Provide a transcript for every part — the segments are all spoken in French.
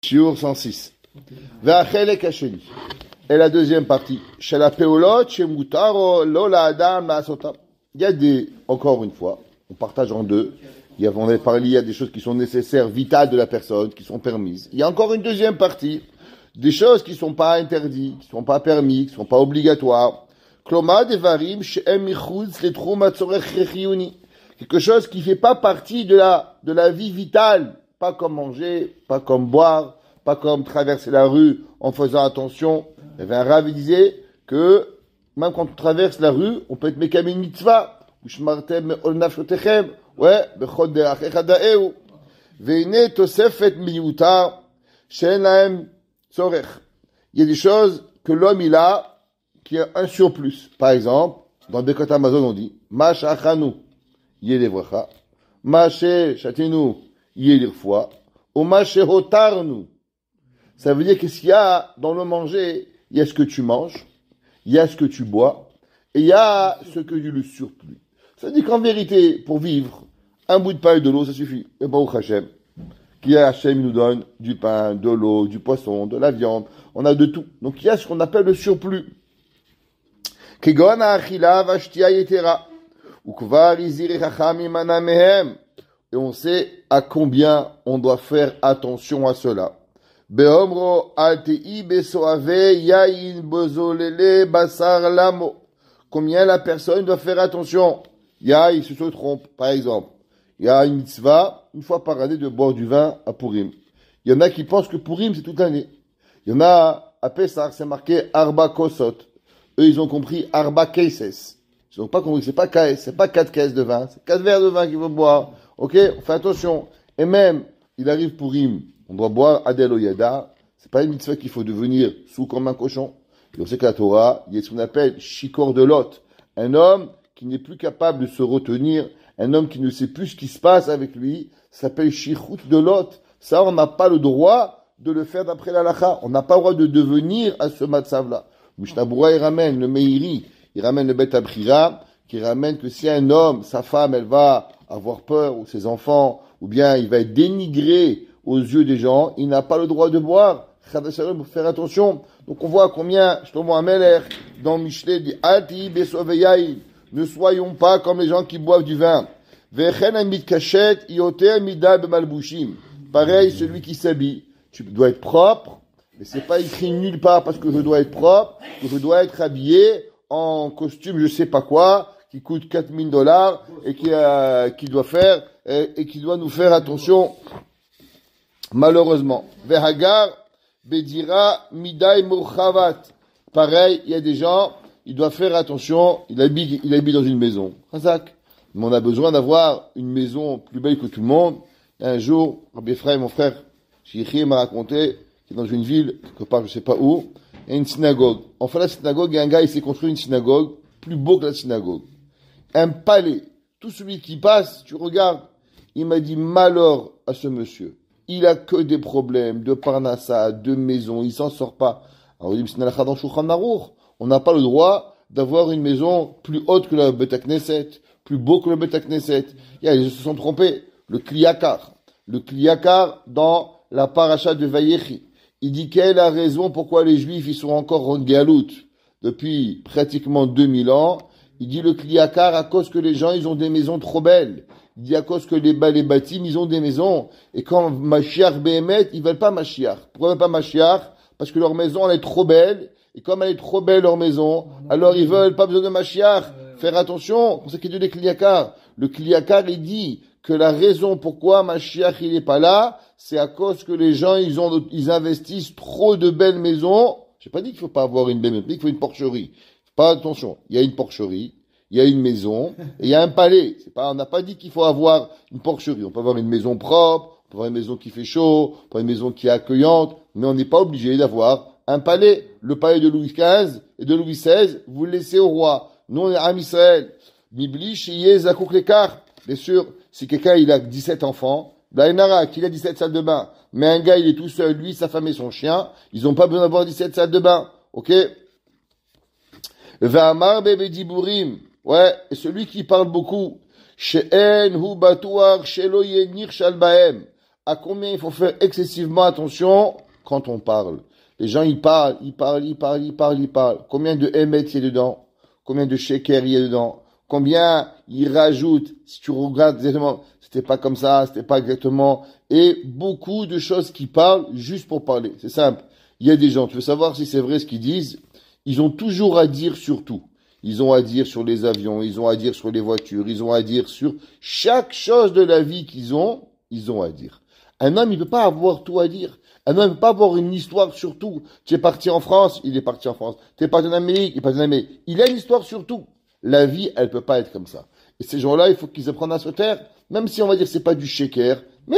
Shiur 106. Ve'achelek hasheni. Et la deuxième partie. Chez la peolot, chez mutaro, lola adam, la sotam. Il y a encore une fois, on partage en deux. On avait parlé, il y a des choses qui sont nécessaires, vitales de la personne, qui sont permises. Il y a encore une deuxième partie. Des choses qui sont pas interdites, qui sont pas permis, qui sont pas obligatoires. Kloma devarim she'em michutz letrum hatzorech chiyuni. Quelque chose qui fait pas partie de la vie vitale. Pas comme manger, pas comme boire, pas comme traverser la rue en faisant attention. Il y avait un rav qui disait que même quand on traverse la rue, on peut être mekam une mitzvah. Ushmartem ol nafshotechem. Ouais, bechod de'achecha da'eu. Ve'ine tosefet miyuta she'en lahem tzorech. Il y a des choses que l'homme il a qui a un surplus. Par exemple, dans Bekot Amazon on dit ma shachanu yelevracha, ma shechatenu yelirfua, ou ma shehotarnu. Ça veut dire qu'est-ce qu'il y a dans le manger? Il y a ce que tu manges, il y a ce que tu bois, et il y a ce que tu le surplus. Ça veut dire qu'en vérité, pour vivre, un bout de pain et de l'eau, ça suffit. Et Baruch Hashem, qui Hashem nous donne du pain, de l'eau, du poisson, de la viande, on a de tout. Donc il y a ce qu'on appelle le surplus. Kegon ha'achila v'ashtia yetera, ukvar izir chacham imana mehem. Et on sait à combien on doit faire attention à cela. Beomro altei besoave yain bozolele basar lamo. Combien la personne doit faire attention. Il se trompe, par exemple. Il y a une mitzvah, une fois par année, de boire du vin à Purim. Il y en a qui pensent que Purim, c'est toute l'année. Il y en a, à Pessah, c'est marqué Arba Kosot. Eux, ils ont compris Arba Cases. Ils n'ont pas compris que c'est pas caisse, c'est pas 4 caisses de vin, c'est 4 verres de vin qu'il faut boire. Ok? On fait attention. Et même, il arrive Purim, on doit boire Adel Oyada. C'est pas une mitzvah qu'il faut devenir sous comme un cochon. Et on sait que la Torah, il y a ce qu'on appelle Shikor de Lot. Un homme qui n'est plus capable de se retenir, un homme qui ne sait plus ce qui se passe avec lui, ça s'appelle Shichut de Lot. Ça, on n'a pas le droit de le faire d'après l'halakha. On n'a pas le droit de devenir à ce matzav-là. Mishnah il ramène le Meiri, il ramène le Bet Abrira, qui ramène que si un homme, sa femme, elle va avoir peur, ou ses enfants, ou bien il va être dénigré aux yeux des gens, il n'a pas le droit de boire. Faut faire attention. Donc on voit combien, Shlomo Ameler, dans Michelet, dit, Ati besoveyaï, ne soyons pas comme les gens qui boivent du vin. Vechen amit kachet, ioter mida bemalbushim. Pareil, celui qui s'habille. Tu dois être propre, mais c'est pas écrit nulle part parce que je dois être propre, que je dois être habillé en costume, je sais pas quoi, qui coûte $4,000 et qui doit faire, et qui doit nous faire attention, malheureusement. Vehagar, bedira, midai murchavat. Pareil, il y a des gens, ils doivent faire attention, il habite dans une maison. Razak. Mais on a besoin d'avoir une maison plus belle que tout le monde. Et un jour, Rabbi Ephraim, mon frère, Shichi m'a raconté qu'il est dans une ville, quelque part, je sais pas où, il y a une synagogue. Enfin, la synagogue, il y a un gars, il s'est construit une synagogue plus beau que la synagogue. Un palais. Tout celui qui passe, tu regardes, il m'a dit malheur à ce monsieur. Il a que des problèmes de parnassa, de maison, il s'en sort pas. Alors, il dit, on n'a pas le droit d'avoir une maison plus haute que le Bet HaKnesset, plus beau que le Bet HaKnesset. Ils se sont trompés. Le Kliyakar dans la paracha de Vayechi, il dit quelle est la raison pourquoi les Juifs ils sont encore en Galout depuis pratiquement 2000 ans. Il dit le Kliyakar à cause que les gens ils ont des maisons trop belles. Il dit à cause que les bâtiments ils ont des maisons. Et quand Mashiach Behemet, ils veulent pas Mashiach. Pourquoi ils veulent pas Mashiach? Parce que leur maison elle est trop belle. Et comme elle est trop belle leur maison, alors ils veulent pas besoin de Mashiach. Faire attention, c'est ce qu'il dit le Kliyakar. Le Kliyakar il dit que la raison pourquoi Mashiach il est pas là, c'est à cause que les gens ils investissent trop de belles maisons. J'ai pas dit qu'il faut pas avoir une belle maison, j'ai dit qu'il faut une porcherie. Pas attention, il y a une porcherie, il y a une maison et il y a un palais. On n'a pas dit qu'il faut avoir une porcherie. On peut avoir une maison propre, on peut avoir une maison qui fait chaud, on peut avoir une maison qui est accueillante, mais on n'est pas obligé d'avoir un palais. Le palais de Louis XV et de Louis XVI, vous le laissez au roi. Nous on est à Israël. Mibli sheyeh zakouk lekar. Bien sûr, si quelqu'un il a 17 enfants, Blainara, qu'il a 17 salles de bain, mais un gars il est tout seul, lui, sa femme et son chien, ils n'ont pas besoin d'avoir 17 salles de bain. Ok? Va'amar bebe diburim. Ouais, et celui qui parle beaucoup, she'en hu batuar shelo yenir shal bahem. à combien il faut faire excessivement attention quand on parle. Les gens, ils parlent. Combien de émet il y a dedans? Combien de sheker il y a dedans? Combien ils rajoutent? Si tu regardes exactement, c'était pas comme ça, c'était pas exactement. Et beaucoup de choses qui parlent juste pour parler. C'est simple. Il y a des gens, tu veux savoir si c'est vrai ce qu'ils disent? Ils ont toujours à dire sur tout. Ils ont à dire sur les avions, ils ont à dire sur les voitures, ils ont à dire sur chaque chose de la vie qu'ils ont à dire. Un homme, il peut pas avoir tout à dire. Un homme ne peut pas avoir une histoire sur tout. Tu es parti en France, il est parti en France. Tu es parti en Amérique, il est parti en Amérique. Il a une histoire sur tout. La vie, elle peut pas être comme ça. Et ces gens-là, il faut qu'ils apprennent à se taire, même si on va dire que c'est pas du shaker, mais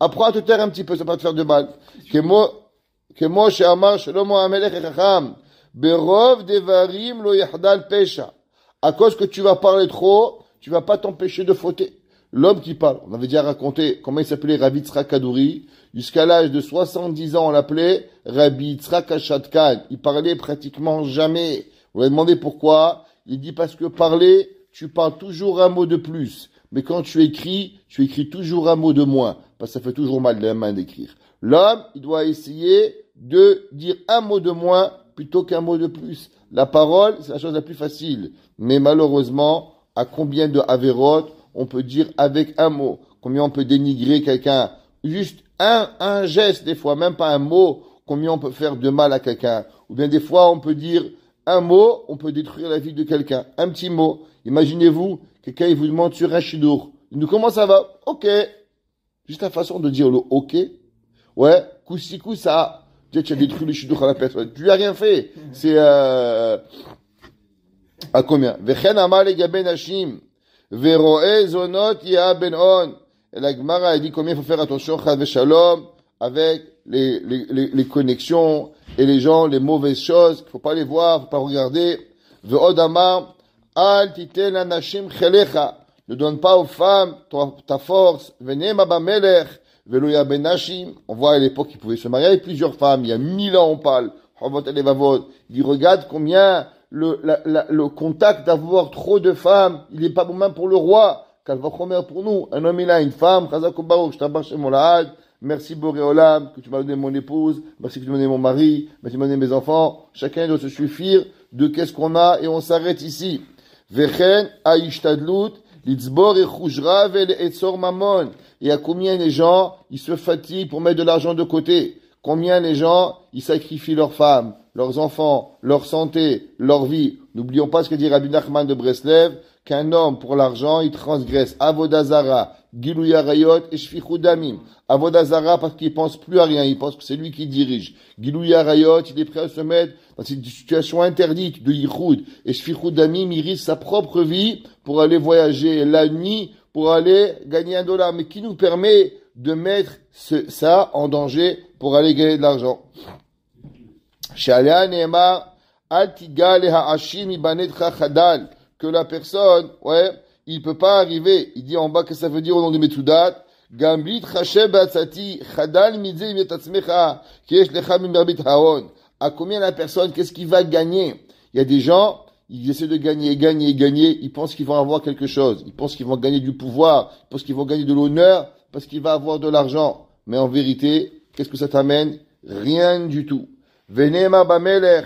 apprends à te taire un petit peu, ça va pas te faire de mal. Kemo she'amar Shlomo HaMelech Chacham, berov devarim lo yahdal pesha. À cause que tu vas parler trop, tu vas pas t'empêcher de fauter. L'homme qui parle, on avait déjà raconté comment il s'appelait Rabbi Yitzhak Kadouri. Jusqu'à l'âge de 70 ans, on l'appelait Rabbi Yitzhak Ashatkan. Il parlait pratiquement jamais. On lui a demandé pourquoi. Il dit parce que parler, tu parles toujours un mot de plus. Mais quand tu écris toujours un mot de moins. Parce que ça fait toujours mal de la main d'écrire. L'homme, il doit essayer de dire un mot de moins plutôt qu'un mot de plus. La parole, c'est la chose la plus facile. Mais malheureusement, à combien de avérotes on peut dire avec un mot? Combien on peut dénigrer quelqu'un? Juste un geste, des fois, même pas un mot, combien on peut faire de mal à quelqu'un? Ou bien des fois, on peut dire un mot, on peut détruire la vie de quelqu'un. Un petit mot. Imaginez-vous, quelqu'un, il vous demande sur un shidour. Il nous comment ça va? Ok. Juste la façon de dire le ok. Ouais. Koussi ça. Tu as détruit le shidour à la personne. Tu lui as rien fait. C'est, à combien? Vechen amal egabe nashim. Veroe zonot ya ben on. Et la Gemara a dit combien il faut faire attention, chad shalom, avec les connexions et les gens, les mauvaises choses, qu'il faut pas les voir, faut pas regarder. Ve'od amar, al titen anashim chelecha. Ne donne pas aux femmes ta force. Venema bamelech, velo ya ben nashim. On voit à l'époque qu'ils pouvaient se marier avec plusieurs femmes. Il y a 1000 ans, on parle. Il dit, regarde combien le contact d'avoir trop de femmes, il est pas bon même pour le roi. Kalvachomer pour nous. Un homme, il a une femme. Chazak Baruch, je t'abarche mon lahad. Merci Boréolam, que tu m'as donné mon épouse. Merci que tu m'as donné mon mari. Merci que tu m'as donné mes enfants. Chacun doit se suffire de qu'est-ce qu'on a et on s'arrête ici. Vechen aishtadlut, litzbor et chujra vel etzor mamon. Et à combien les gens, ils se fatiguent pour mettre de l'argent de côté? Combien les gens, ils sacrifient leurs femmes, leurs enfants, leur santé, leur vie? N'oublions pas ce que dit Rabbi Nachman de Breslev, qu'un homme, pour l'argent, il transgresse Avodazara, Gilouya Rayot et Shfichud Damim. Avodazara parce qu'il pense plus à rien, il pense que c'est lui qui dirige. Gilouya Rayot, il est prêt à se mettre dans une situation interdite de Yichud. Et Shfichud Damim, il risque sa propre vie pour aller voyager la nuit, pour aller gagner $1. Mais qui nous permet de mettre ça en danger pour aller gagner de l'argent? Shalea Neema, Altiga Leha Hashim Ibanetcha Chadal. Que la personne, il peut pas arriver. Il dit en bas que ça veut dire au nom de Metsudat, Gambit Chashem Batsati, Chadal Midze Metatzmecha, Kiesh Lecha Mimbarbit Haon. À combien la personne, qu'est-ce qu'il va gagner? Il y a des gens, ils essaient de gagner, ils pensent qu'ils vont avoir quelque chose. Ils pensent qu'ils vont gagner du pouvoir, ils pensent qu'ils vont gagner de l'honneur, parce qu'ils vont avoir de l'argent. Mais en vérité, qu'est-ce que ça t'amène? Rien du tout. Venema Bameler.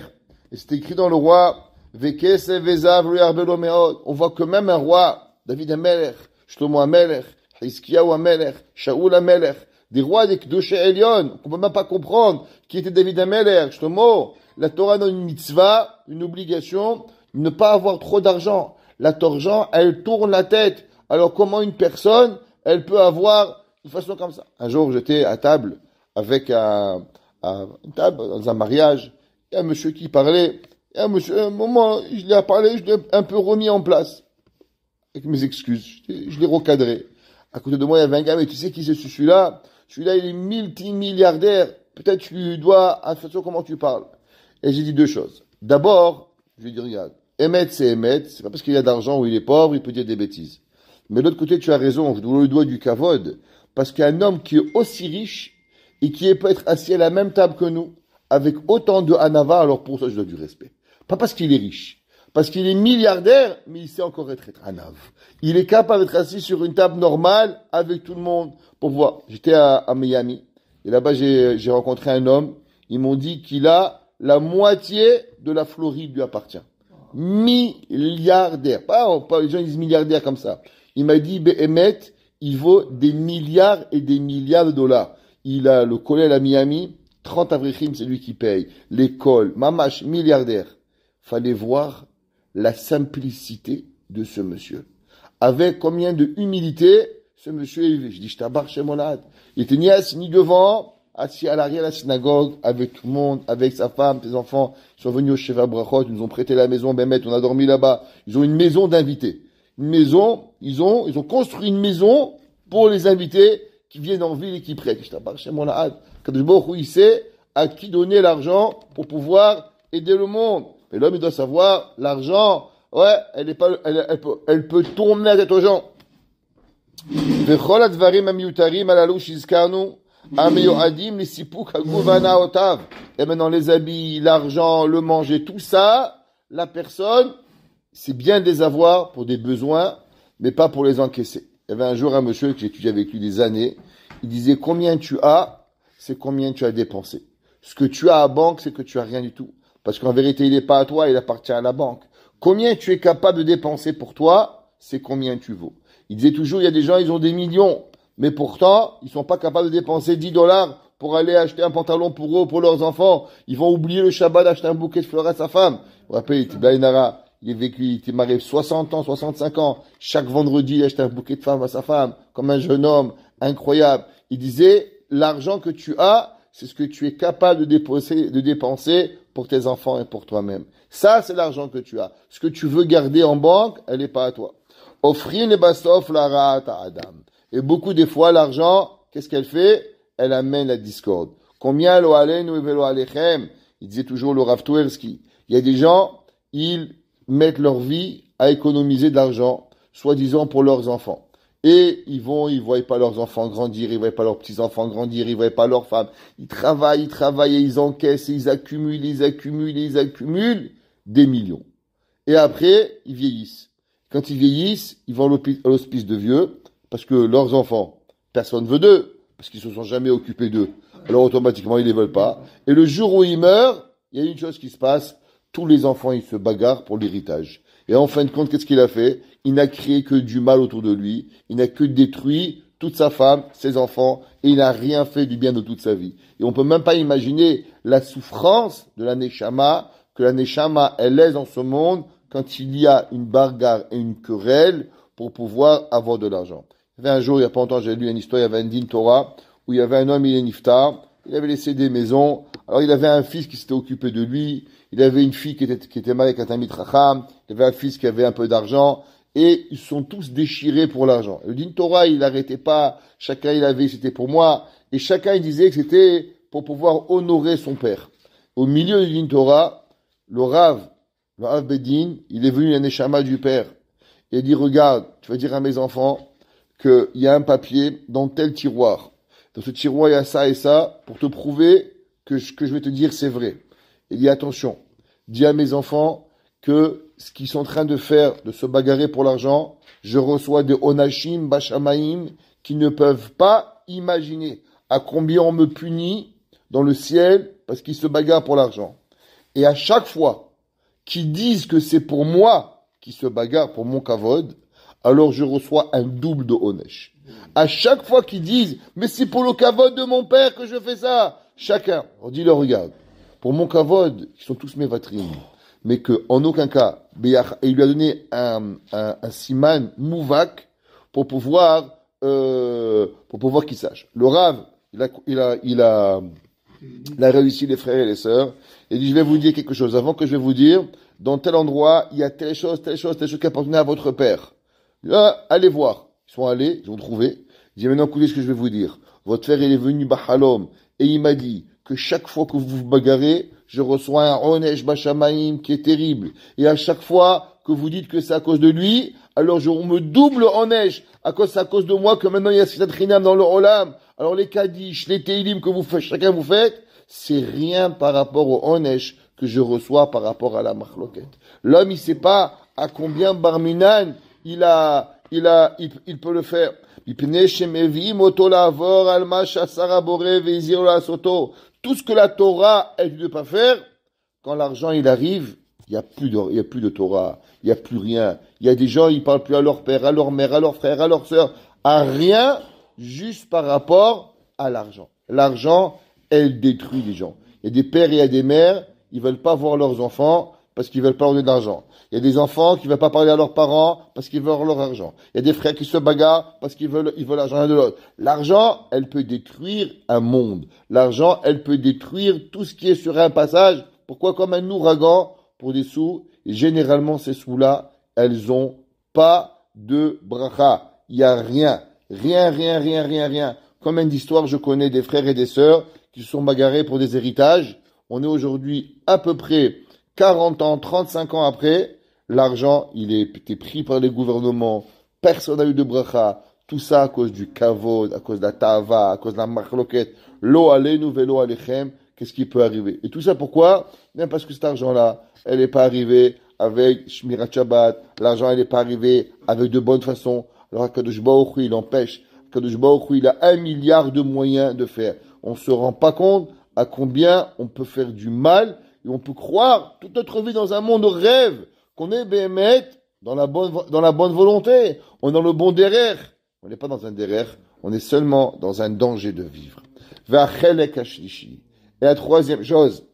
Et c'est écrit dans le roi, on voit que même un roi, David Amelech, Shlomo Amelech, Hiskiyahu Amelech, Shaoul Amelech, des rois des Kdoshé Elion, qu'on peut même pas comprendre qui était David Amelech, Shlomo. La Torah donne une mitzvah, une obligation, ne pas avoir trop d'argent. L'argent, elle tourne la tête. Alors comment une personne, elle peut avoir une façon comme ça? Un jour, j'étais à table avec une table dans un mariage, et un monsieur qui parlait. Et un monsieur, un moment, je l'ai parlé, je l'ai un peu remis en place. Avec mes excuses. Je l'ai recadré. À côté de moi, il y avait un gars, mais tu sais qui c'est celui-là? Celui-là, il est multimilliardaire. Peut-être tu lui dois, à façon comment tu parles. Et j'ai dit deux choses. D'abord, je lui ai dit, regarde, Emmet, c'est Emmet. C'est pas parce qu'il a d'argent ou il est pauvre, il peut dire des bêtises. Mais de l'autre côté, tu as raison. Je lui dois du kavod. Parce qu'un homme qui est aussi riche, et qui peut être assis à la même table que nous, avec autant de hanava, alors pour ça, je dois du respect. Pas parce qu'il est riche, Parce qu'il est milliardaire, mais il sait encore être anav. Il est capable d'être assis sur une table normale avec tout le monde pour voir. J'étais à Miami et là-bas j'ai rencontré un homme. Ils m'ont dit qu'il a la moitié de la Floride lui appartient. Milliardaire. Pas les gens disent milliardaire comme ça. Il m'a dit, Behemet, il vaut des milliards et des milliards de dollars. Il a le collège à Miami, 30 avrichim, c'est lui qui paye. L'école, mamash, milliardaire. Fallait voir la simplicité de ce monsieur. Avec combien de humilité ce monsieur est élevé. Je dis, je t'abarre chez mon lad. Il était ni assis ni devant, assis à l'arrière de la synagogue, avec tout le monde, avec sa femme, ses enfants. Ils sont venus au Sheva Brachot, ils nous ont prêté la maison, Bémet, on a dormi là-bas. Ils ont une maison d'invités. Une maison, ils ont construit une maison pour les invités qui viennent en ville et qui prêtent. Je t'abarre chez mon lad. Kadosh Baruch Hu, il sait à qui donner l'argent pour pouvoir aider le monde. Mais l'homme, il doit savoir, l'argent, ouais, elle peut tourner la tête aux gens. Et maintenant, les habits, l'argent, le manger, tout ça, la personne, c'est bien de les avoir pour des besoins, mais pas pour les encaisser. Il y avait un jour un monsieur que j'ai étudié avec lui des années, il disait, combien tu as, c'est combien tu as dépensé. Ce que tu as à banque, c'est que tu as rien du tout. Parce qu'en vérité, il n'est pas à toi, il appartient à la banque. Combien tu es capable de dépenser pour toi, c'est combien tu vaux. Il disait toujours, il y a des gens, ils ont des millions, mais pourtant, ils sont pas capables de dépenser $10 pour aller acheter un pantalon pour eux, pour leurs enfants. Ils vont oublier le Shabbat d'acheter un bouquet de fleurs à sa femme. Vous vous rappelez, il est vécu, il était marié 60 ans, 65 ans. Chaque vendredi, il achetait un bouquet de fleurs à sa femme, comme un jeune homme, incroyable. Il disait, l'argent que tu as, c'est ce que tu es capable de dépenser pour tes enfants et pour toi-même. Ça, c'est l'argent que tu as. Ce que tu veux garder en banque, elle n'est pas à toi. Offrir les basof la ra'ata adam. Et beaucoup des fois, l'argent, qu'est-ce qu'elle fait? Elle amène la discorde. Combien lo alenu velo alechem? Il disait toujours le Rav Twerski. Il y a des gens, ils mettent leur vie à économiser de l'argent, soi-disant pour leurs enfants. Et ils voient pas leurs enfants grandir, ils voient pas leurs petits-enfants grandir, ils voient pas leurs femmes. Ils travaillent et ils encaissent, et ils accumulent des millions. Et après, ils vieillissent. Quand ils vieillissent, ils vont à l'hospice de vieux, parce que leurs enfants, personne veut d'eux, parce qu'ils se sont jamais occupés d'eux. Alors automatiquement, ils les veulent pas. Et le jour où ils meurent, il y a une chose qui se passe, tous les enfants, ils se bagarrent pour l'héritage. Et en fin de compte, qu'est-ce qu'il a fait? Il n'a créé que du mal autour de lui. Il n'a que détruit toute sa femme, ses enfants, et il n'a rien fait du bien de toute sa vie. Et on peut même pas imaginer la souffrance de la Neshama, que la Neshama, elle laisse dans ce monde quand il y a une bagarre et une querelle pour pouvoir avoir de l'argent. Il y avait un jour, il y a pas longtemps, j'ai lu une histoire, il y avait un din Torah, où il y avait un homme, il est niftar, il avait laissé des maisons, alors il avait un fils qui s'était occupé de lui, il avait une fille qui était mariée avec un Talmid Chacham, il avait un fils qui avait un peu d'argent, et ils sont tous déchirés pour l'argent. Le din Torah, il n'arrêtait pas, chacun il avait, c'était pour moi, et chacun il disait que c'était pour pouvoir honorer son père. Au milieu du din Torah, le Rav Bedin, il est venu la Neshama du père. Il a dit, regarde, tu vas dire à mes enfants qu'il y a un papier dans tel tiroir. Dans ce tiroir, il y a ça et ça, pour te prouver que ce que je vais te dire, c'est vrai. Il dit, attention, dis à mes enfants que ce qu'ils sont en train de faire, de se bagarrer pour l'argent, je reçois des onashim, bashamaim, qui ne peuvent pas imaginer à combien on me punit dans le ciel parce qu'ils se bagarrent pour l'argent. Et à chaque fois qu'ils disent que c'est pour moi qui se bagarrent pour mon kavod, alors je reçois un double de onesh. À chaque fois qu'ils disent, mais c'est pour le kavod de mon père que je fais ça, chacun, on dit leur regarde, pour mon kavod, ils sont tous mes vatrim, mais que en aucun cas, et il lui a donné un siman mouvak pour pouvoir qu'il sache. Le Rav, il a réussi les frères et les sœurs. Il dit, je vais vous dire quelque chose. Avant que je vais vous dire, dans tel endroit, il y a telle chose qui appartenait à votre père. Là, allez voir. Ils sont allés, ils ont trouvé. Il dit, maintenant, écoutez ce que je vais vous dire. Votre frère, il est venu Bahalom, et il m'a dit que chaque fois que vous vous bagarrez, je reçois un onesh bashamaim qui est terrible. Et à chaque fois que vous dites que c'est à cause de lui, alors on me double onesh. À cause de moi que maintenant il y a cette rinam dans le olam. Alors les kaddish, les teilim que vous faites, chacun vous faites, c'est rien par rapport au onesh que je reçois par rapport à la machloket. L'homme, il sait pas à combien Barminan il peut le faire. Tout ce que la Torah aide de pas faire, quand l'argent il arrive, il y a plus de Torah, il y a plus rien. Il y a des gens, ils parlent plus à leur père, à leur mère, à leur frère, à leur sœur, à rien, juste par rapport à l'argent. L'argent, elle détruit les gens. Il y a des pères et il y a des mères, ils veulent pas voir leurs enfants parce qu'ils veulent pas leur donner d'argent. Il y a des enfants qui veulent pas parler à leurs parents parce qu'ils veulent leur argent. Il y a des frères qui se bagarrent parce qu'ils veulent l'argent l'un de l'autre. L'argent, elle peut détruire un monde. L'argent, elle peut détruire tout ce qui est sur un passage. Pourquoi? Comme un ouragan pour des sous. Et généralement, ces sous-là, elles ont pas de bracha. Il y a rien. Rien. Combien d'histoires je connais des frères et des sœurs qui se sont bagarrés pour des héritages. On est aujourd'hui à peu près 40 ans, 35 ans après. L'argent, il était pris par les gouvernements. Personne n'a eu de bracha. Tout ça à cause du kavod, à cause de la tava, à cause de la machloket. Lo alenu velo alechem. Qu'est-ce qui peut arriver? Et tout ça pourquoi? Bien parce que cet argent-là, elle n'est pas arrivée avec Shmirat Shabbat. L'argent, elle n'est pas arrivée avec de bonnes façons. Alors, Akadosh Baruch Hu, il empêche. Akadosh Baruch Hu, il a 1 milliard de moyens de faire. On se rend pas compte à combien on peut faire du mal et on peut croire toute notre vie dans un monde de rêve qu'on est Béhémet dans la bonne volonté. On est dans le bon derrière. On n'est pas dans un derrière. On est seulement dans un danger de vivre. V'achelek hashlishi. Et la troisième chose,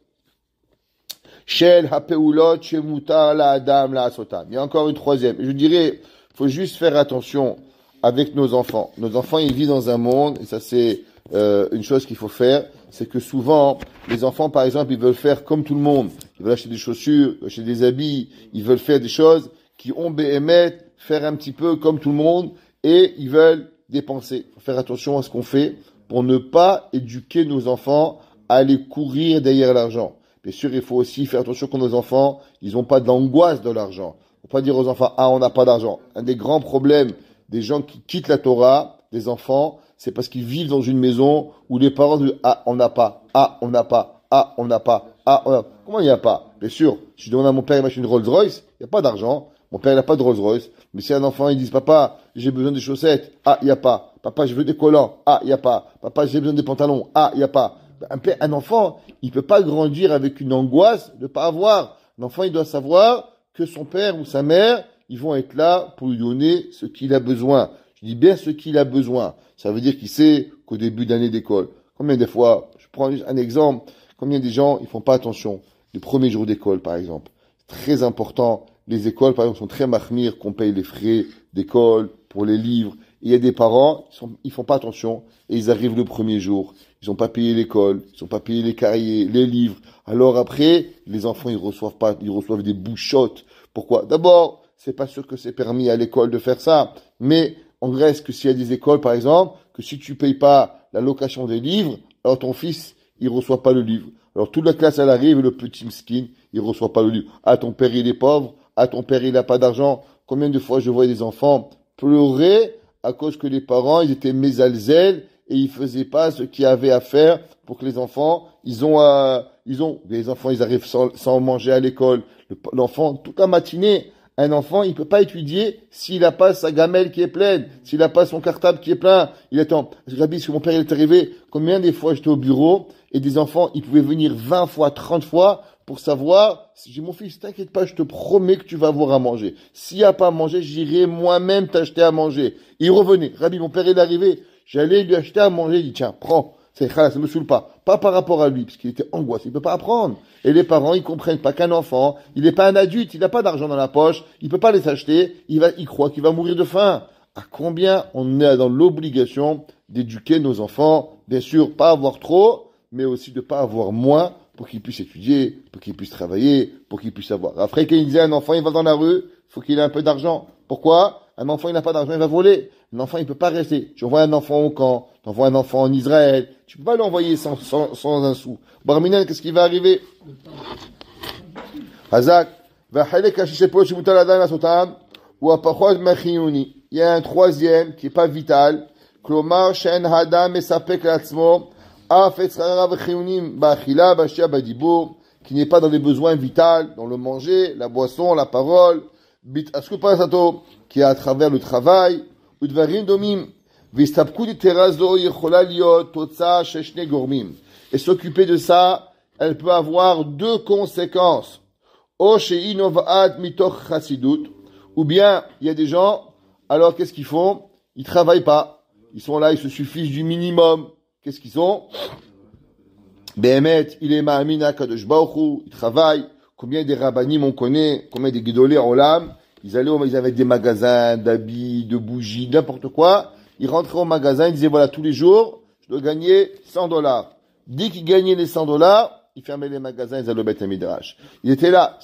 Shel hapeulot shemutar la adam la asotam. Il y a encore une troisième. Je dirais, faut juste faire attention avec nos enfants. Nos enfants, ils vivent dans un monde, et ça c'est une chose qu'il faut faire, c'est que souvent, les enfants, par exemple, ils veulent faire comme tout le monde. Ils veulent acheter des chaussures, acheter des habits, ils veulent faire des choses qui ont béhémet, faire un petit peu comme tout le monde, et ils veulent dépenser. Faut faire attention à ce qu'on fait pour ne pas éduquer nos enfants à aller courir derrière l'argent. Bien sûr, il faut aussi faire attention que nos enfants, ils n'ont pas d'angoisse de l'argent. Faut pas dire aux enfants, on n'a pas d'argent. Un des grands problèmes des gens qui quittent la Torah, des enfants, c'est parce qu'ils vivent dans une maison où les parents disent, on n'a pas, on n'a pas, on n'a pas, Comment il n'y a pas? Bien sûr, si je demande à mon père, il m'achète une Rolls-Royce, il n'y a pas d'argent. Mon père, il n'a pas de Rolls-Royce. Mais si un enfant, il dit, papa, j'ai besoin de chaussettes, il n'y a pas. Papa, je veux des collants, il n'y a pas. Papa, j'ai besoin des pantalons, il n'y a pas. Un enfant, il peut pas grandir avec une angoisse de pas avoir. L'enfant, il doit savoir que son père ou sa mère, ils vont être là pour lui donner ce qu'il a besoin. Je dis bien ce qu'il a besoin. Ça veut dire qu'il sait qu'au début d'année d'école, combien de fois, je prends un exemple, combien des gens, ils font pas attention. Les premiers jours d'école, par exemple. Très important. Les écoles, par exemple, sont très mahmir, qu'on paye les frais d'école pour les livres. Et il y a des parents, ils font pas attention, et ils arrivent le premier jour. Ils n'ont pas payé l'école, ils n'ont pas payé les cahiers, les livres. Alors après, les enfants, ils reçoivent des bouchottes. Pourquoi? D'abord, c'est pas sûr que c'est permis à l'école de faire ça. Mais, on reste que s'il y a des écoles, par exemple, que si tu payes pas la location des livres, alors ton fils, il reçoit pas le livre. Alors toute la classe, elle arrive, et le petit skin, il reçoit pas le livre. Ton père, il est pauvre. Ton père, il a pas d'argent. Combien de fois je vois des enfants pleurer à cause que les parents, ils étaient mésalzèles et ils faisaient pas ce qu'il y avait à faire pour que les enfants, les enfants, ils arrivent sans manger à l'école. L'enfant, toute la matinée, un enfant, il peut pas étudier s'il a pas sa gamelle qui est pleine, s'il a pas son cartable qui est plein. Il attend. Rabbi, parce que mon père, il est arrivé, combien des fois j'étais au bureau et des enfants, ils pouvaient venir 20 fois, 30 fois pour savoir, si j'ai mon fils, t'inquiète pas, je te promets que tu vas avoir à manger. S'il n'y a pas à manger, j'irai moi-même t'acheter à manger. Il revenait. Rabbi, mon père est arrivé. J'allais lui acheter à manger. Il dit, tiens, prends. C'est khalas, ça me saoule pas. Pas par rapport à lui, parce qu'il était angoissé. Il peut pas apprendre. Et les parents, ils comprennent pas qu'un enfant, il n'est pas un adulte, il n'a pas d'argent dans la poche, il peut pas les acheter, il croit qu'il va mourir de faim. À combien on est dans l'obligation d'éduquer nos enfants? Bien sûr, pas avoir trop, mais aussi de pas avoir moins, pour qu'ils puissent étudier, pour qu'ils puissent travailler, pour qu'ils puissent avoir. Après, quand il disait un enfant, il va dans la rue, faut qu'il ait un peu d'argent. Pourquoi? Un enfant, il n'a pas d'argent, il va voler. Un enfant, il peut pas rester. Tu envoies un enfant au camp, tu envoies un enfant en Israël, tu peux pas l'envoyer sans un sou. Barminan, qu'est-ce qui va arriver? Hazak, il y a un troisième qui est pas vital. Klomar, Shen Hadam, Mesapek Latzmo, qui n'est pas dans les besoins vitaux, dans le manger, la boisson, la parole, bit askupasato, qui est à travers le travail, udvarim domim, vistapku terazo yechola liot totsa sheshne gormim. Et s'occuper de ça, elle peut avoir deux conséquences. O sheinovaat mitoch chassidut, ou bien il y a des gens, alors qu'est-ce qu'ils font? Ils travaillent pas. Ils sont là, ils se suffisent du minimum. Qu'est-ce qu'ils sont? Behemet, il est ma'amina kadosh baruch hu, ils travaillent. Combien des rabbanim on connaît, combien des guidolés en olam, ils avaient des magasins d'habits, de bougies, n'importe quoi. Ils rentraient au magasin, ils disaient voilà, tous les jours, je dois gagner $100. Dès qu'ils gagnaient les $100, ils fermaient les magasins, ils allaient au Beth Midrash. Il était là,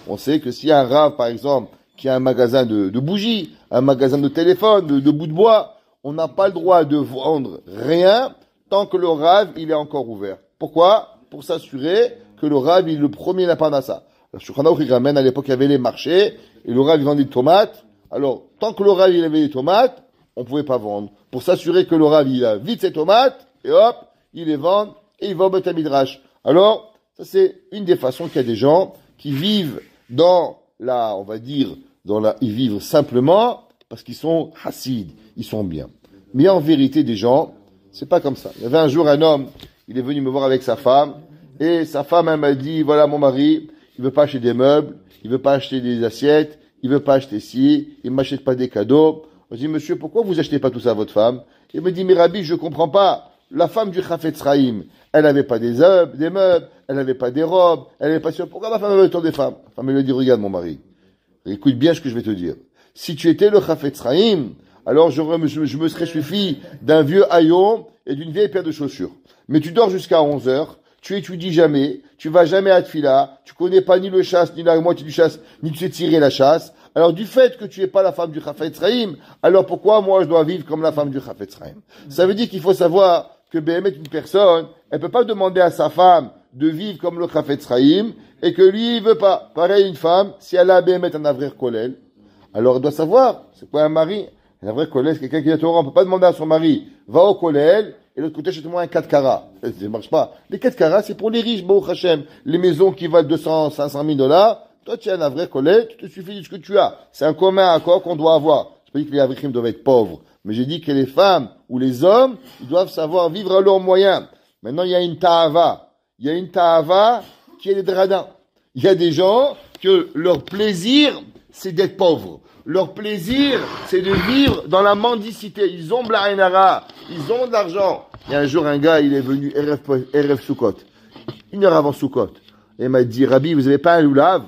on sait que s'il y a un rave, par exemple, qui a un magasin de bougies, un magasin de téléphone, de bouts de bois, on n'a pas le droit de vendre rien tant que le rave, il est encore ouvert. Pourquoi? Pour s'assurer que le rave, il est le premier à prendre à ça. Le Shulchan Aruch, il ramène, à l'époque, il y avait les marchés, et le rave, il vendait des tomates. Alors, tant que le rave, il avait des tomates, on pouvait pas vendre. Pour s'assurer que le rave, il a vite ses tomates, et hop, il les vend, et il va au Beth Midrash. Alors, ça c'est une des façons qu'il y a des gens qui vivent dans la, on va dire, ils vivent simplement, parce qu'ils sont hassides, ils sont bien. Mais en vérité, des gens, c'est pas comme ça. Il y avait un jour un homme, il est venu me voir avec sa femme, et sa femme, elle m'a dit, voilà mon mari, il veut pas acheter des meubles, il veut pas acheter des assiettes, il veut pas acheter ci, il m'achète pas des cadeaux. Je dis, monsieur, pourquoi vous achetez pas tout ça à votre femme? Il me dit, mais Rabbi, je comprends pas. La femme du Chafetz Chaim, elle avait pas des meubles, elle avait pas des robes, elle avait pas sûr. Pourquoi ma femme avait autant des femmes? La femme, elle lui dit, regarde mon mari, écoute bien ce que je vais te dire. Si tu étais le Chafetz Chaim, alors je me serais suffi d'un vieux haillon et d'une vieille paire de chaussures. Mais tu dors jusqu'à 11 heures, tu étudies jamais, tu vas jamais à Tfila, tu connais pas ni le chasse, ni la moitié du chasse, ni tu sais tirer la chasse. Alors du fait que tu es pas la femme du Chafetz Chaim, alors pourquoi moi je dois vivre comme la femme du Chafetz Chaim? Ça veut dire qu'il faut savoir que Béhémet, une personne, elle peut pas demander à sa femme de vivre comme le Chafetz Chaim et que lui il veut pas. Pareil, une femme, si elle a Béhémet un avrer kolel, alors elle doit savoir, c'est quoi un mari? Un avrer kolel, c'est quelqu'un qui est Torah, on peut pas demander à son mari, va au kolel, et l'autre côté, achète-moi un 4 carats. Ça marche pas. Les 4 carats, c'est pour les riches, Baruch Hashem. Les maisons qui valent 200, 500 000 $, toi, tu as un vrai collègue, tu te suffit de ce que tu as. C'est un commun accord qu'on doit avoir. Je pas dit que les avrichim doivent être pauvres, mais j'ai dit que les femmes ou les hommes, ils doivent savoir vivre à leurs moyens. Maintenant, il y a une ta'ava. Il y a une ta'ava qui est des dradins. Il y a des gens que leur plaisir, c'est d'être pauvres. Leur plaisir, c'est de vivre dans la mendicité. Ils ont de la hainara, ils ont de l'argent. Il y a un jour, un gars, il est venu Erev Sukkot, 1 heure avant Sukkot. Et il m'a dit, Rabbi, vous avez pas un loulav?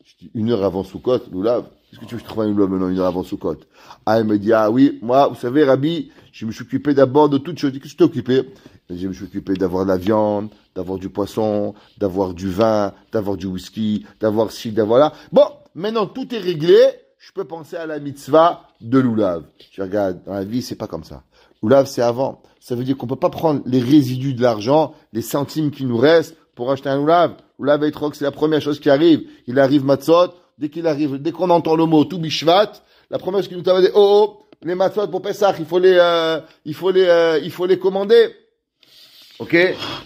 Je dis, 1 heure avant Sukkot, loulav? Qu'est-ce que tu veux que je trouve un loulav maintenant, 1 heure avant Sukkot? Ah, il me dit, ah oui, moi, vous savez, Rabbi, je me suis occupé d'abord de toutes choses. Qu'est-ce que je t'ai occupé? Je me suis occupé d'avoir de la viande, d'avoir du poisson, d'avoir du vin, d'avoir du whisky, d'avoir ci, d'avoir là. Bon, maintenant, tout est réglé. Je peux penser à la mitzvah de l'oulav. Je regarde, dans la vie, c'est pas comme ça. L'oulav, c'est avant. Ça veut dire qu'on peut pas prendre les résidus de l'argent, les centimes qui nous restent, pour acheter un oulav. L'oulav etrog, c'est la première chose qui arrive. Il arrive matzot. Dès qu'on entend le mot tout bishvat, la première chose qui nous a dit, oh, les matzot pour Pessah, il faut les commander. Ok?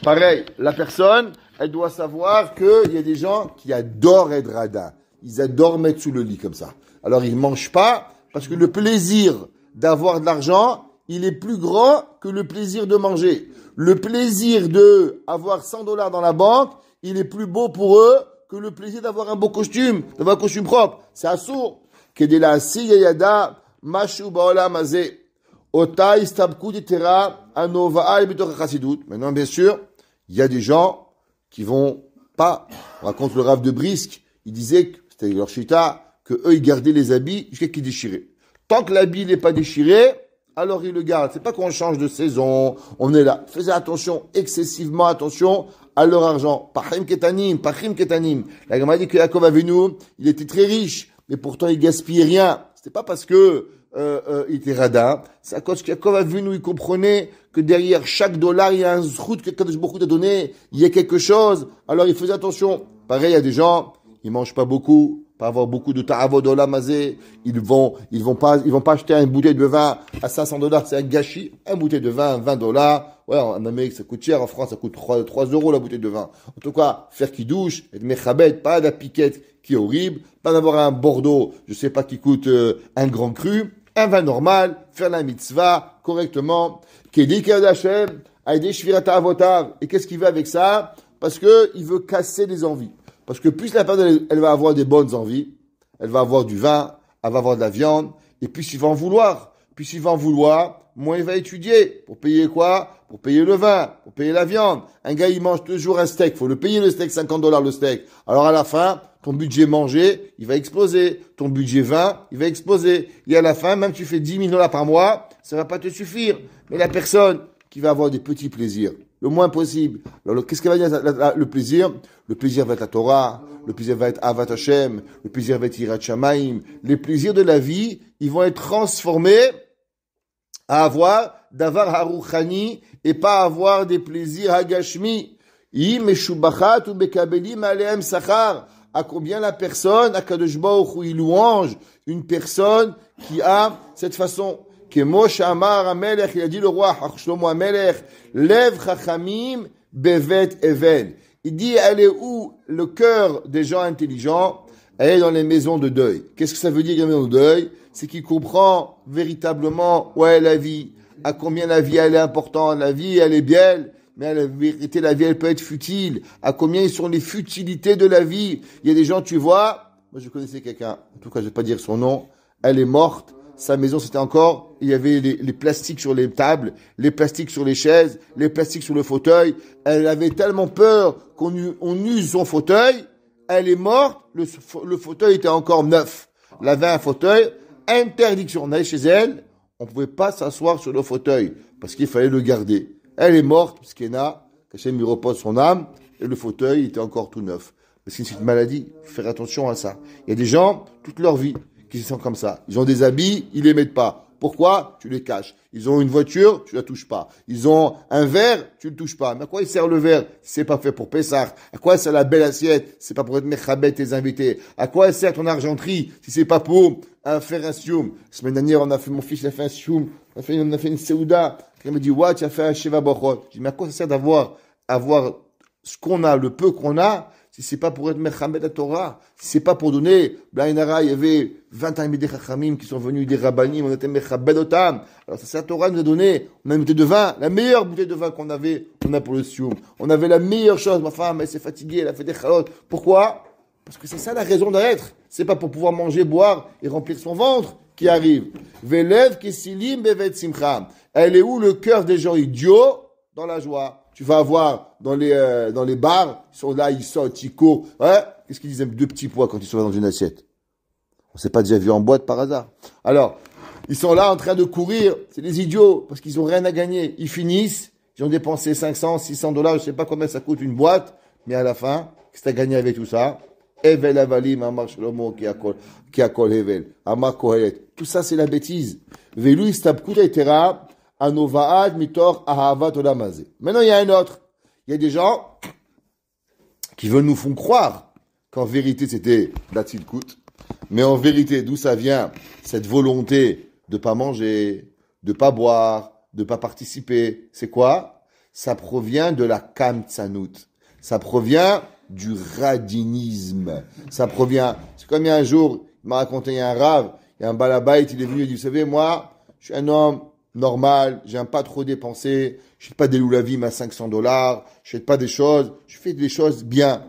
Pareil. La personne, elle doit savoir qu'il y a des gens qui adorent être radins. Ils adorent mettre sous le lit comme ça. Alors ils mangent pas parce que le plaisir d'avoir de l'argent, il est plus grand que le plaisir de manger. Le plaisir de avoir $100 dans la banque, il est plus beau pour eux que le plaisir d'avoir un beau costume, d'avoir un costume propre. C'est assourd. Kedela siyada mashu baolam hazeh ota istabku ditera anova bitoch chassidut. Maintenant bien sûr, il y a des gens qui vont pas. On raconte le Rav de Brisk, il disait que c'était leur chita, que eux, ils gardaient les habits jusqu'à qu'ils déchiraient. Tant que l'habit n'est pas déchiré, alors ils le gardent. C'est pas qu'on change de saison, on est là. Faisez attention, excessivement attention à leur argent. Pachim ketanim. La Gemara dit que Yaakov Avinu, il était très riche, mais pourtant il gaspillait rien. C'était pas parce que il était radin, c'est à cause qu'Yaakov Avinu, il comprenait que derrière chaque dollar, il y a un zrout que Kadosh Baruch Hu t'a donné, il y a quelque chose. Alors il faisait attention. Pareil, il y a des gens, ils mangent pas beaucoup, pas avoir beaucoup de ta'avod olam hazeh. Ils vont pas acheter une bouteille de vin à $500, c'est un gâchis. Une bouteille de vin, $20. Ouais, en Amérique, ça coûte cher. En France, ça coûte 3 euros la bouteille de vin. En tout cas, faire qui douche, être mechabet, pas de la piquette qui est horrible, pas d'avoir un Bordeaux, je sais pas, qui coûte un grand cru, un vin normal, faire la mitzvah correctement, qui est dit d'Hachem, aider shvirata avotav. Et qu'est-ce qu'il veut avec ça? Parce que il veut casser les envies. Parce que plus la personne, elle va avoir des bonnes envies, elle va avoir du vin, elle va avoir de la viande, et plus il va en vouloir. Plus il va en vouloir, moins il va étudier. Pour payer quoi? Pour payer le vin, pour payer la viande. Un gars, il mange toujours un steak. Faut le payer le steak, $50 le steak. Alors à la fin, ton budget manger, il va exploser. Ton budget vin, il va exploser. Et à la fin, même tu fais $10,000 par mois, ça va pas te suffire. Mais la personne qui va avoir des petits plaisirs, le moins possible. Alors, qu'est-ce qu'elle va dire, le plaisir? Le plaisir va être la Torah, le plaisir va être Avat Hashem, le plaisir va être Yirat Shamayim. Les plaisirs de la vie, ils vont être transformés à avoir davar haruchani et pas avoir des plaisirs hagashmi. Meshubachat ou bekabelim alehem sachar. À combien la personne, à Kadosh Baruch Hu, il louange une personne qui a cette façon. Kemoshe Amar Amelech, il a dit le roi Shlomo Amelech, Lev Chachamim Bevet Even. Il dit, elle est où le cœur des gens intelligents? Elle est dans les maisons de deuil. Qu'est-ce que ça veut dire, les maisons de deuil? C'est qu'il comprend véritablement où est la vie, à combien la vie elle est importante. La vie, elle est belle, mais la vérité, la vie, elle peut être futile. À combien sont les futilités de la vie? Il y a des gens, tu vois, moi je connaissais quelqu'un, en tout cas je vais pas dire son nom, elle est morte. Sa maison, c'était encore, il y avait les plastiques sur les tables, les plastiques sur les chaises, les plastiques sur le fauteuil. Elle avait tellement peur qu'on use son fauteuil. Elle est morte, le fauteuil était encore neuf. Elle avait un fauteuil, interdiction. On allait chez elle, on pouvait pas s'asseoir sur le fauteuil, parce qu'il fallait le garder. Elle est morte, parce qu'Hachem lui repose son âme, et le fauteuil était encore tout neuf. Parce que c'est une maladie, faut faire attention à ça. Il y a des gens, toute leur vie, qui sont comme ça. Ils ont des habits, ils les mettent pas. Pourquoi? Tu les caches. Ils ont une voiture, tu la touches pas. Ils ont un verre, tu le touches pas. Mais à quoi il sert le verre? C'est pas fait pour Pessah. À quoi sert la belle assiette? C'est pas pour être mechabet tes invités. À quoi sert ton argenterie? Si c'est pas pour faire un sioum. La semaine dernière, mon fils a fait un sioum. On a fait une seouda. Il m'a dit, ouais, tu as fait un sheva bochot. Je dis, mais à quoi ça sert avoir ce qu'on a, le peu qu'on a, si c'est pas pour être Mechamed à Torah, si c'est pas pour donner, Blainara, il y avait 21 des Chachamim qui sont venus, des Rabbanim, on était Mechabed Otam. Alors ça, c'est la Torah nous a donné, on a une bouteille de vin, la meilleure bouteille de vin qu'on avait, on a pour le Sioum. On avait la meilleure chose, ma femme, elle s'est fatiguée, elle a fait des chalotes. Pourquoi? Parce que c'est ça la raison d'être. C'est pas pour pouvoir manger, boire et remplir son ventre qui arrive. Velev Kesilim Bevet Simcha. Elle est où le cœur des gens idiots? Dans la joie. Tu vas avoir dans les bars, ils sont là, ils sautent, ils courent. Ouais. Qu'est-ce qu'ils disent? Deux petits pois quand ils sont dans une assiette. On s'est pas déjà vu en boîte par hasard. Alors, ils sont là en train de courir. C'est des idiots parce qu'ils ont rien à gagner. Ils finissent, ils ont dépensé $500, $600, je sais pas combien ça coûte une boîte, mais à la fin, qu'est-ce que t'as gagné avec tout ça? Evel avalim amar shlomo ki akol hevel amar kohelet. Tout ça c'est la bêtise. Velu istabkut etera. Anovaad mitor ahavat olam hazeh. Maintenant, il y a un autre. Il y a des gens qui veulent nous font croire qu'en vérité, c'était d'atzilkut. Mais en vérité, d'où ça vient, cette volonté de pas manger, de pas boire, de pas participer, c'est quoi? Ça provient de la kamtsanout. Ça provient du radinisme. Ça provient, c'est comme il y a un jour, il m'a raconté, il y a un rave, il y a un balabait, il est venu, il dit, vous savez, moi, je suis un homme normal, j'aime pas trop dépenser, je fais pas des loulavim à $500, je fais pas des choses, je fais des choses bien.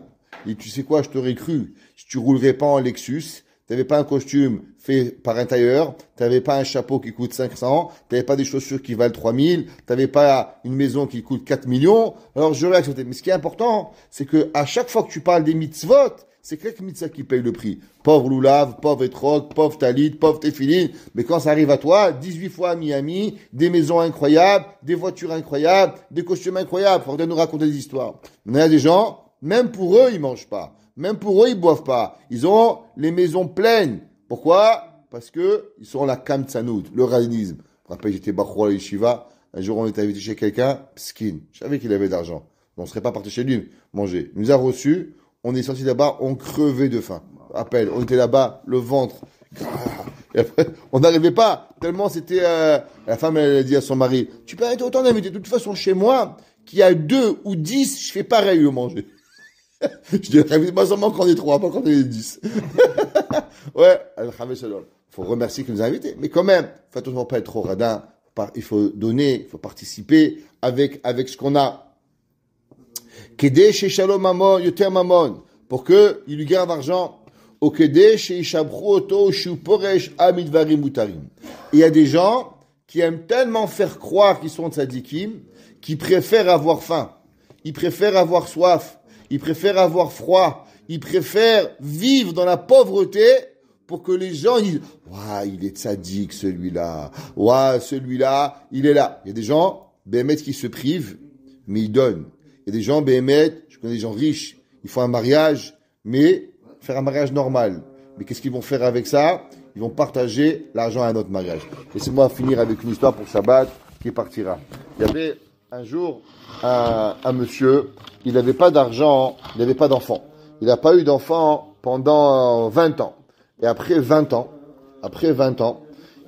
Et tu sais quoi, je t'aurais cru, si tu roulerais pas en Lexus, t'avais pas un costume fait par un tailleur, t'avais pas un chapeau qui coûte 500, t'avais pas des chaussures qui valent 3000, t'avais pas une maison qui coûte 4 millions, alors j'aurais accepté. Mais ce qui est important, c'est que à chaque fois que tu parles des mitzvot, c'est quelques mitzvot qui paye le prix. Pauvre loulav, pauvre etrog, pauvre talit, pauvre tefilin. Mais quand ça arrive à toi, 18 fois à Miami, des maisons incroyables, des voitures incroyables, des costumes incroyables. Faudrait nous raconter des histoires. Mais il y a des gens, même pour eux, ils mangent pas. Même pour eux, ils boivent pas. Ils ont les maisons pleines. Pourquoi? Parce que ils sont la kamtsanout, le radinisme. Je me rappelle, j'étais bachou à la yeshiva. Un jour, on était invité chez quelqu'un, pskin. Je savais qu'il avait d'argent. On serait pas parti chez lui manger. Il nous a reçus. On est sorti là-bas, on crevait de faim. Rappelle, on était là-bas, le ventre. Et après, on n'arrivait pas, tellement c'était... La femme, elle a dit à son mari, tu peux arrêter autant d'invités. De toute façon, chez moi, qu'il y a 2 ou 10, je fais pareil au manger. Je dis, invite-moi seulement quand on est 3, pas quand on est 10. Ouais, faut remercier qu'il nous a invités. Mais quand même, faut attention pas être trop radin. Il faut donner, il faut participer avec ce qu'on a. Kede chez Shalom Mamon, Yoter Mamon, pour qu'il lui garde argent. Au Kede chez Ishabru Oto, Shuporesh Amidvarim Mutarim. Il y a des gens qui aiment tellement faire croire qu'ils sont tzadikim, qui préfèrent avoir faim. Ils préfèrent avoir soif. Ils préfèrent avoir froid. Ils préfèrent vivre dans la pauvreté pour que les gens disent « Ouah, il est tzaddik celui-là. Ouah, celui-là, il est là. » Il y a des gens, Béhémet, qui se privent, mais ils donnent. Il y a des gens, Béhémet, je connais des gens riches, ils font un mariage, mais faire un mariage normal. Mais qu'est-ce qu'ils vont faire avec ça? Ils vont partager l'argent à un autre mariage. Laissez-moi finir avec une histoire pour Shabbat qui partira. Il y avait un jour un monsieur, il n'avait pas d'argent, il n'avait pas d'enfant. Il n'a pas eu d'enfant pendant 20 ans. Et après 20 ans,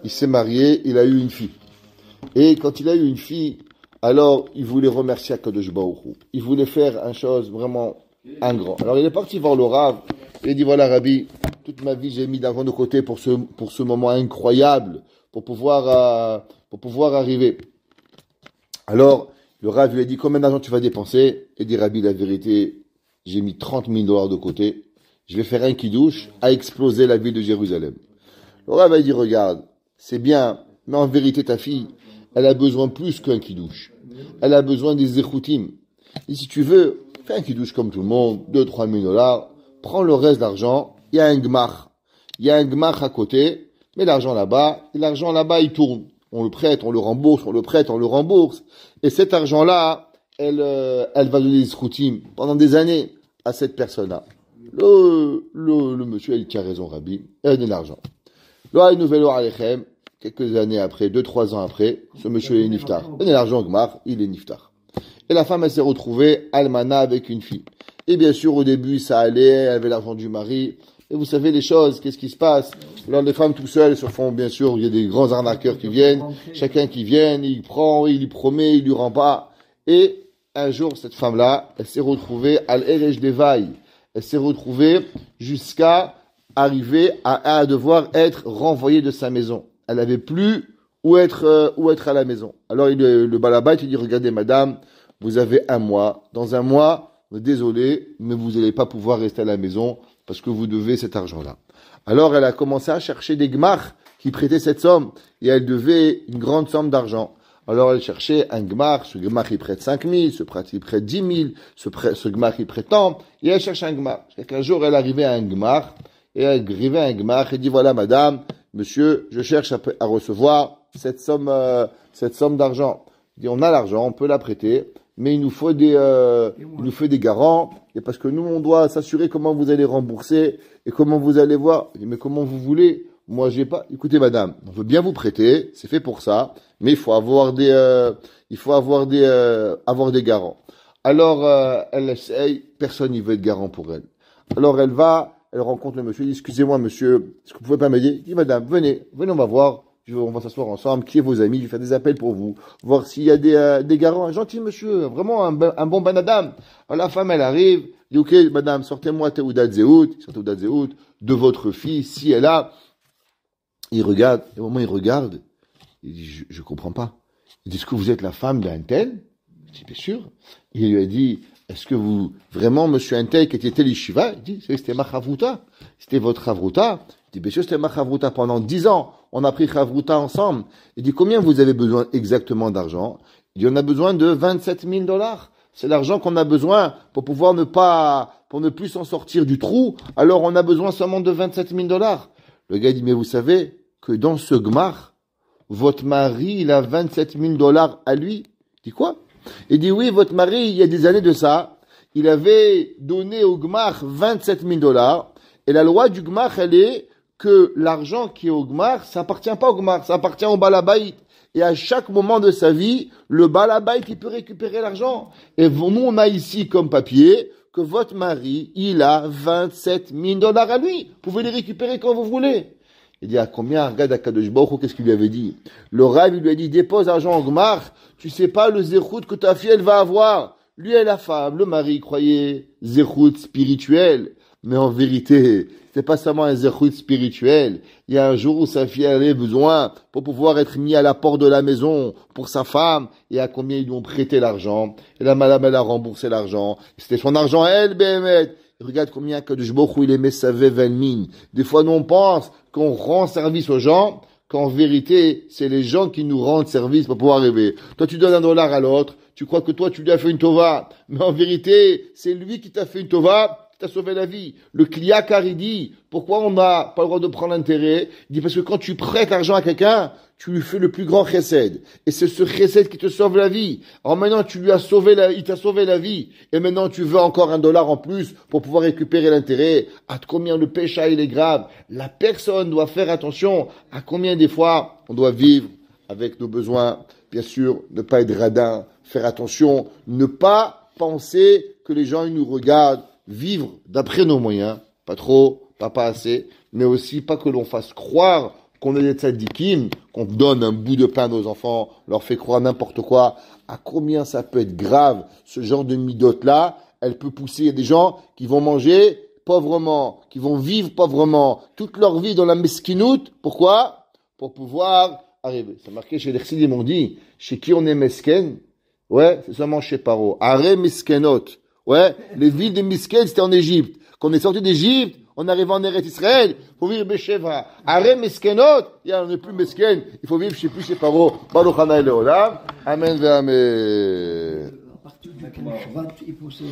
il s'est marié, il a eu une fille. Et quand il a eu une fille, alors il voulait remercier Akadosh Baruch Hu. Il voulait faire une chose vraiment un grand. Alors il est parti voir le Rav. Il a dit, voilà Rabbi, toute ma vie j'ai mis d'argent de côté pour ce moment incroyable, pour pouvoir arriver. Alors, le Rav lui a dit, combien d'argent tu vas dépenser? Il dit, Rabbi, la vérité, j'ai mis $30,000 de côté. Je vais faire un kidouche à exploser la ville de Jérusalem. Le Rav a dit, regarde, c'est bien, mais en vérité, ta fille, elle a besoin plus qu'un kidouche. Elle a besoin des zechoutim. Et si tu veux, fais un kidouche comme tout le monde, 2-3 000 $, prends le reste d'argent, il y a un gmach. Il y a un gmach à côté, mais l'argent là-bas, il tourne. On le prête, on le rembourse, on le prête, on le rembourse. Et cet argent-là, elle va donner des scoutim pendant des années à cette personne-là. Le monsieur, il tient raison, Rabbi, elle donne l'argent. Là, une nouvelle alechem, quelques années après, 2-3 ans après, ce monsieur est niftar. Donnez l'argent au gmach, il est niftar. Et la femme, elle s'est retrouvée almana avec une fille. Et bien sûr, au début, ça allait, elle avait l'argent du mari. Et vous savez les choses, qu'est-ce qui se passe? Alors, les femmes tout seules se font, bien sûr, il y a des grands arnaqueurs qui viennent. Chacun qui vient, il prend, il lui promet, il lui rend pas. Et un jour, cette femme-là, elle s'est retrouvée à l'Erej Devaï. Elle s'est retrouvée jusqu'à arriver à devoir être renvoyée de sa maison. Elle n'avait plus où être à la maison. Alors, le balabait, il dit, regardez, madame, vous avez un mois. Dans un mois, désolé, mais vous n'allez pas pouvoir rester à la maison parce que vous devez cet argent-là. Alors, elle a commencé à chercher des gmach qui prêtaient cette somme et elle devait une grande somme d'argent. Alors, elle cherchait un gmach, ce gmach il prête 5 000, ce gmach il prête 10 000, ce gmach il prête tant, et elle cherche un gmach. Un jour, elle arrivait à un gmach, et elle dit, voilà, madame, monsieur, je cherche à recevoir cette somme d'argent. Il dit, on a l'argent, on peut la prêter, mais il nous faut des garants, et parce que nous, on doit s'assurer comment vous allez rembourser, et comment vous allez voir. Il dit, mais comment vous voulez? Moi, j'ai pas. Écoutez, madame, on veut bien vous prêter, c'est fait pour ça, mais il faut avoir des garants. Alors, elle essaye, personne n'y veut être garant pour elle. Alors, elle rencontre le monsieur, elle dit, excusez-moi, monsieur, est-ce que vous pouvez pas m'aider? Il dit, madame, venez, on va voir. On va s'asseoir ensemble, qui est vos amis, je vais faire des appels pour vous, voir s'il y a des garants. Un gentil monsieur, vraiment un bon banadam. Alors la femme, elle arrive, dit, ok, madame, sortez-moi Teudat Zéhout de votre fille, si elle a. Il regarde, et au moment il regarde, il dit, je comprends pas. Il dit, est-ce que vous êtes la femme d'un tel? Il dit, bien sûr. Il lui a dit, est-ce que vous, vraiment, monsieur un tel qui était tel Yeshiva? Il dit, c'était ma chavruta. C'était votre chavruta. Il dit, bien sûr, c'était ma chavruta pendant 10 ans. On a pris chavruta ensemble. Il dit, combien vous avez besoin exactement d'argent? Il dit, on a besoin de 27 000 $. C'est l'argent qu'on a besoin pour pouvoir pour ne plus s'en sortir du trou. Alors, on a besoin seulement de 27 000 $. Le gars dit, mais vous savez que dans ce gmar, votre mari, il a 27 000 $ à lui. Il dit quoi? Il dit, oui, votre mari, il y a des années de ça, il avait donné au gmar 27 000 $. Et la loi du gmar, elle est que l'argent qui est au gmar, ça appartient pas au gmar, ça appartient au balabait. Et à chaque moment de sa vie, le balabait, il peut récupérer l'argent. Et nous, on a ici comme papier que votre mari, il a 27 000 dollars à lui. Vous pouvez les récupérer quand vous voulez. Il dit, à combien? Regarde à Kadosh Baruch Hu, qu'est-ce qu'il lui avait dit? Le Rav, il lui a dit, dépose l'argent en Gmar. Tu sais pas le zéchout que ta fille, elle va avoir. Lui et la femme, le mari, croyait zéchout spirituel. Mais en vérité, c'est pas seulement un zéchout spirituel. Il y a un jour où sa fille avait besoin pour pouvoir être mis à la porte de la maison pour sa femme. Et à combien ils lui ont prêté l'argent. Et la madame, elle a remboursé l'argent. C'était son argent à elle, Béhémet. Regarde combien que de Baruch Hu il aimait sa mine. Des fois, nous, on pense qu'on rend service aux gens, qu'en vérité, c'est les gens qui nous rendent service pour pouvoir rêver. Toi, tu donnes $1 à l'autre. Tu crois que toi, tu lui as fait une tova. Mais en vérité, c'est lui qui t'a fait une tova. T'as sauvé la vie. Le Kliakar, il dit, pourquoi on n'a pas le droit de prendre l'intérêt? Il dit, parce que quand tu prêtes l'argent à quelqu'un, tu lui fais le plus grand chesed. Et c'est ce chesed qui te sauve la vie. Alors maintenant, tu lui as sauvé il t'a sauvé la vie. Et maintenant, tu veux encore $1 en plus pour pouvoir récupérer l'intérêt. À combien le péché, il est grave. La personne doit faire attention à combien des fois on doit vivre avec nos besoins. Bien sûr, ne pas être radin, faire attention, ne pas penser que les gens, ils nous regardent. Vivre d'après nos moyens, pas trop, pas assez, mais aussi pas que l'on fasse croire qu'on est des tzadikim, qu'on donne un bout de pain à nos enfants, leur fait croire n'importe quoi. À combien ça peut être grave, ce genre de midote-là, elle peut pousser. Il y a des gens qui vont manger pauvrement, qui vont vivre pauvrement, toute leur vie dans la mesquinoute. Pourquoi? Pour pouvoir arriver. C'est marqué chez les Chassidim, on dit, chez qui on est mesken? Ouais, c'est seulement chez Paro. Are meskenot. Ouais, les villes de Misken, c'était en Égypte. Quand on est sorti d'Égypte, on arrive en Eretz Israël, il faut vivre Besheva. Arrêt Miskenot, on n'est plus Misken, il faut vivre chez Paro. Baruch Hanai Leolam. Amen ve Amen. À partir du Shvat, il faut se